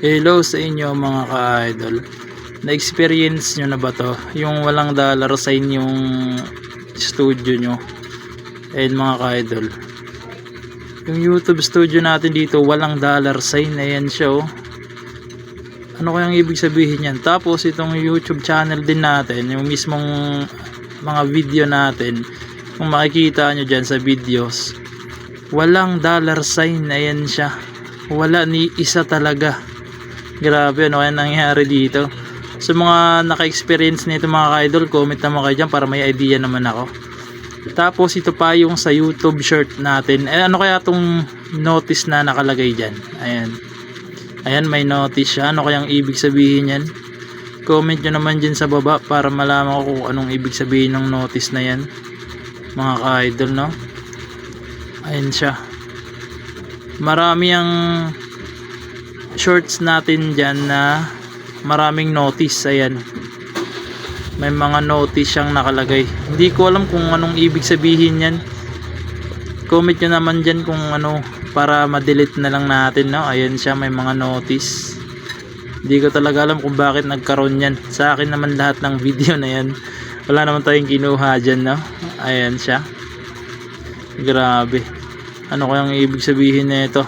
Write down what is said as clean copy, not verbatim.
Hello sa inyo mga ka-idol. Na-experience nyo na ba to? Yung walang dollar sign yung studio nyo. Ayun mga ka-idol. Yung YouTube studio natin dito walang dollar sign. Ayan siya oh. Ano kayang ibig sabihin yan? Tapos itong YouTube channel din natin, yung mismong mga video natin, kung makikita nyo dyan sa videos, walang dollar sign. Ayan siya. Wala ni isa talaga. Grabe, ano kaya nangyari dito? Sa mga naka-experience nito mga ka-idol, comment naman kayo dyan para may idea naman ako. Tapos ito pa yung sa YouTube short natin. Ano kaya tong notice na nakalagay dyan? Ayan. Ayan, may notice siya. Ano kayang ibig sabihin yan? Comment nyo naman dyan sa baba para malaman ko kung anong ibig sabihin ng notice na yan. Mga ka-idol, no? Ayan siya. Marami ang shorts natin dyan na maraming notice. Ayan, may mga notice siyang nakalagay. Hindi ko alam kung anong ibig sabihin yan. Comment nyo naman dyan kung ano, para ma-delete na lang natin, no? Ayan siya, may mga notice. Hindi ko talaga alam kung bakit nagkaroon yan. Sa akin naman lahat ng video na yan, wala naman tayong kinuha dyan, no? Ayan siya. Grabe, ano kayang ibig sabihin na ito?